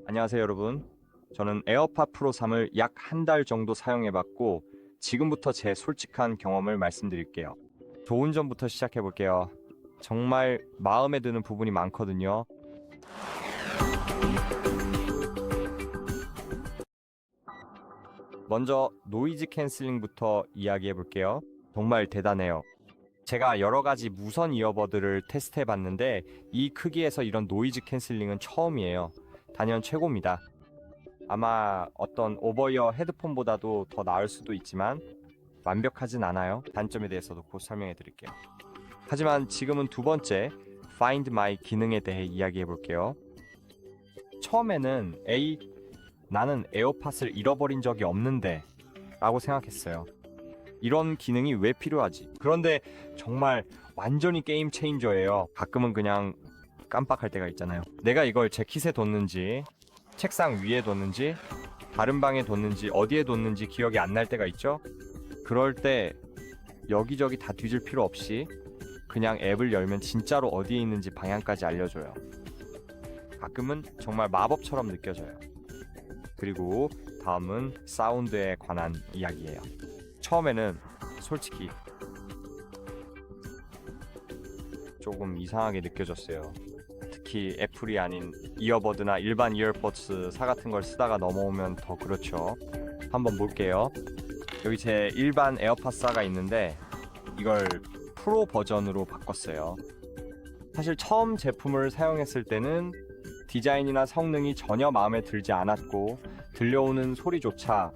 안녕하세요 여러분. 저는 에어팟 프로 3을 약 한 달 정도 사용해봤고 지금부터 제 솔직한 경험을 말씀드릴게요. 좋은 점부터 시작해볼게요. 정말 마음에 드는 부분이 많거든요. 먼저 노이즈 캔슬링부터 이야기해볼게요. 정말 대단해요. 제가 여러 가지 무선 이어버드를 테스트해봤는데 이 크기에서 이런 노이즈 캔슬링은 처음이에요. 단연 최고입니다. 아마 어떤 오버이어 헤드폰보다도 더 나을 수도 있지만 완벽하진 않아요. 단점에 대해서도 곧 설명해 드릴게요. 하지만 지금은 두 번째 Find My 기능에 대해 이야기해 볼게요. 처음에는 나는 에어팟을 잃어버린 적이 없는데 라고 생각했어요. 이런 기능이 왜 필요하지? 그런데 정말 완전히 게임 체인저예요. 가끔은 그냥 깜빡할 때가 있잖아요. 내가 이걸 재킷에 뒀는지 책상 위에 뒀는지 다른 방에 뒀는지 어디에 뒀는지 기억이 안 날 때가 있죠? 그럴 때 여기저기 다 뒤질 필요 없이 그냥 앱을 열면 진짜로 어디에 있는지 방향까지 알려줘요. 가끔은 정말 마법처럼 느껴져요. 그리고 다음은 사운드에 관한 이야기예요. 처음에는 솔직히 조금 이상하게 느껴졌어요. 특히 애플이 아닌 이어버드나 일반 이어버드스 사 같은 걸 쓰다가 넘어오면 더 그렇죠. 한번 볼게요. 여기 제 일반 에어팟사가 있는데 이걸 프로 버전으로 바꿨어요. 사실 처음 제품을 사용했을 때는 디자인이나 성능이 전혀 마음에 들지 않았고 들려오는 소리조차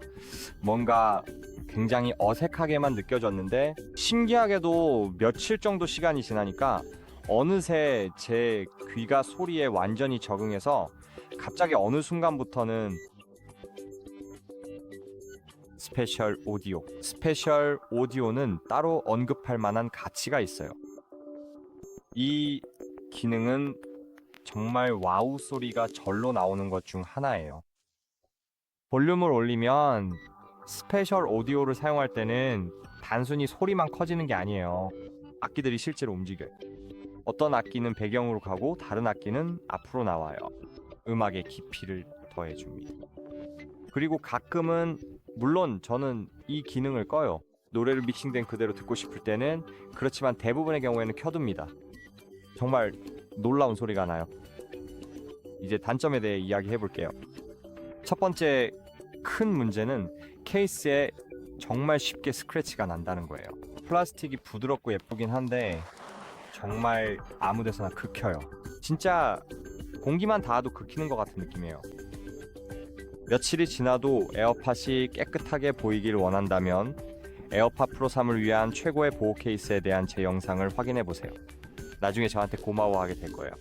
뭔가 굉장히 어색하게만 느껴졌는데 신기하게도 며칠 정도 시간이 지나니까 어느새 제 귀가 소리에 완전히 적응해서 갑자기 어느 순간부터는 스페셜 오디오는 따로 언급할 만한 가치가 있어요. 이 기능은 정말 와우 소리가 절로 나오는 것 중 하나예요. 볼륨을 올리면 스페셜 오디오를 사용할 때는 단순히 소리만 커지는 게 아니에요. 악기들이 실제로 움직여요. 어떤 악기는 배경으로 가고 다른 악기는 앞으로 나와요. 음악의 깊이를 더해줍니다. 그리고 가끔은 물론 저는 이 기능을 꺼요. 노래를 믹싱된 그대로 듣고 싶을 때는. 그렇지만 대부분의 경우에는 켜둡니다. 정말 놀라운 소리가 나요. 이제 단점에 대해 이야기해 볼게요. 첫 번째 큰 문제는 케이스에 정말 쉽게 스크래치가 난다는 거예요. 플라스틱이 부드럽고 예쁘긴 한데 정말 아무 데서나 긁혀요. 진짜 공기만 닿아도 긁히는 것 같은 느낌이에요. 며칠이 지나도 에어팟이 깨끗하게 보이길 원한다면 에어팟 프로 3을 위한 최고의 보호 케이스에 대한 제 영상을 확인해 보세요. 나중에 저한테 고마워하게 될 거예요.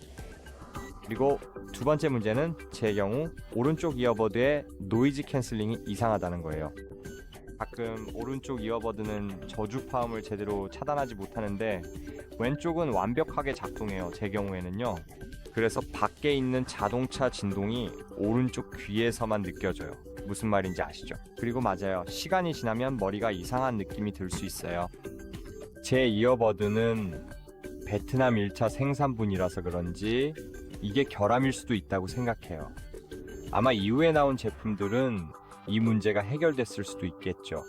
그리고 두 번째 문제는 제 경우 오른쪽 이어버드의 노이즈 캔슬링이 이상하다는 거예요. 가끔 오른쪽 이어버드는 저주파음을 제대로 차단하지 못하는데 왼쪽은 완벽하게 작동해요. 제 경우에는요. 그래서 밖에 있는 자동차 진동이 오른쪽 귀에서만 느껴져요. 무슨 말인지 아시죠? 그리고 맞아요. 시간이 지나면 머리가 이상한 느낌이 들 수 있어요. 제 이어버드는 베트남 1차 생산분이라서 그런지 이게 결함일 수도 있다고 생각해요. 아마 이후에 나온 제품들은 이 문제가 해결됐을 수도 있겠죠.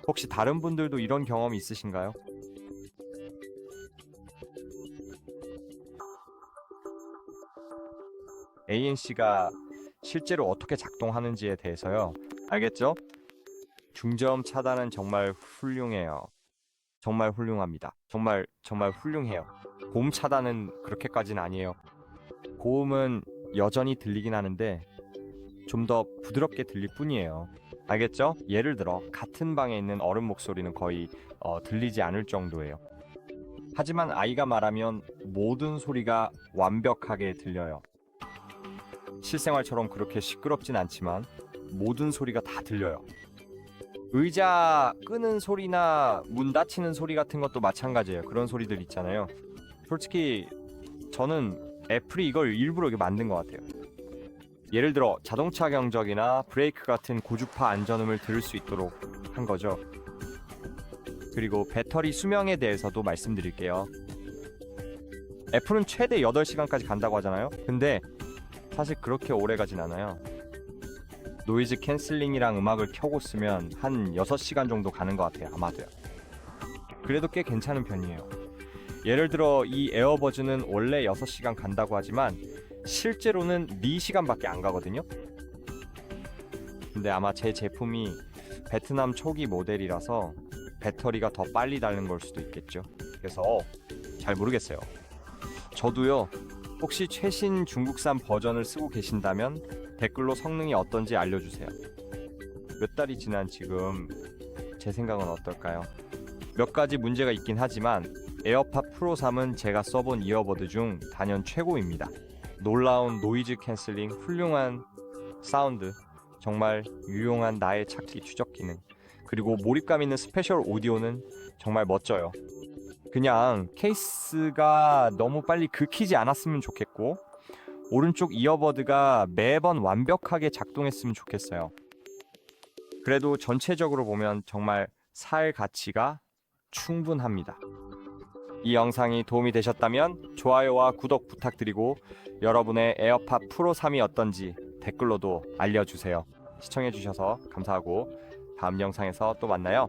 혹시 다른 분들도 이런 경험이 있으신가요? ANC가 실제로 어떻게 작동하는지에 대해서요. 알겠죠? 중저음 차단은 정말 훌륭해요. 정말 훌륭합니다. 정말 훌륭해요. 고음 차단은 그렇게까지는 아니에요. 고음은 여전히 들리긴 하는데 좀 더 부드럽게 들릴 뿐이에요. 알겠죠? 예를 들어 같은 방에 있는 어른 목소리는 거의 들리지 않을 정도예요. 하지만 아이가 말하면 모든 소리가 완벽하게 들려요. 실생활처럼 그렇게 시끄럽진 않지만 모든 소리가 다 들려요. 의자 끄는 소리나 문 닫히는 소리 같은 것도 마찬가지예요. 그런 소리들 있잖아요. 솔직히 저는 애플이 이걸 일부러 이렇게 만든 것 같아요. 예를 들어 자동차 경적이나 브레이크 같은 고주파 안전음을 들을 수 있도록 한 거죠. 그리고 배터리 수명에 대해서도 말씀드릴게요. 애플은 최대 8시간까지 간다고 하잖아요. 근데 사실 그렇게 오래 가진 않아요. 노이즈 캔슬링이랑 음악을 켜고 쓰면 한 6시간 정도 가는 것 같아요. 아마도요. 그래도 꽤 괜찮은 편이에요. 예를 들어 이 에어버즈는 원래 6시간 간다고 하지만 실제로는 4시간밖에 안 가거든요. 근데 아마 제 제품이 베트남 초기 모델이라서 배터리가 더 빨리 닳는 걸 수도 있겠죠. 그래서 잘 모르겠어요. 저도요. 혹시 최신 중국산 버전을 쓰고 계신다면 댓글로 성능이 어떤지 알려주세요. 몇 달이 지난 지금 제 생각은 어떨까요? 몇 가지 문제가 있긴 하지만 에어팟 프로 3은 제가 써본 이어버드 중 단연 최고입니다. 놀라운 노이즈 캔슬링, 훌륭한 사운드, 정말 유용한 나의 찾기 추적 기능, 그리고 몰입감 있는 스페셜 오디오는 정말 멋져요. 그냥 케이스가 너무 빨리 긁히지 않았으면 좋겠고 오른쪽 이어버드가 매번 완벽하게 작동했으면 좋겠어요. 그래도 전체적으로 보면 정말 살 가치가 충분합니다. 이 영상이 도움이 되셨다면 좋아요와 구독 부탁드리고 여러분의 에어팟 프로 3이 어떤지 댓글로도 알려주세요. 시청해주셔서 감사하고 다음 영상에서 또 만나요.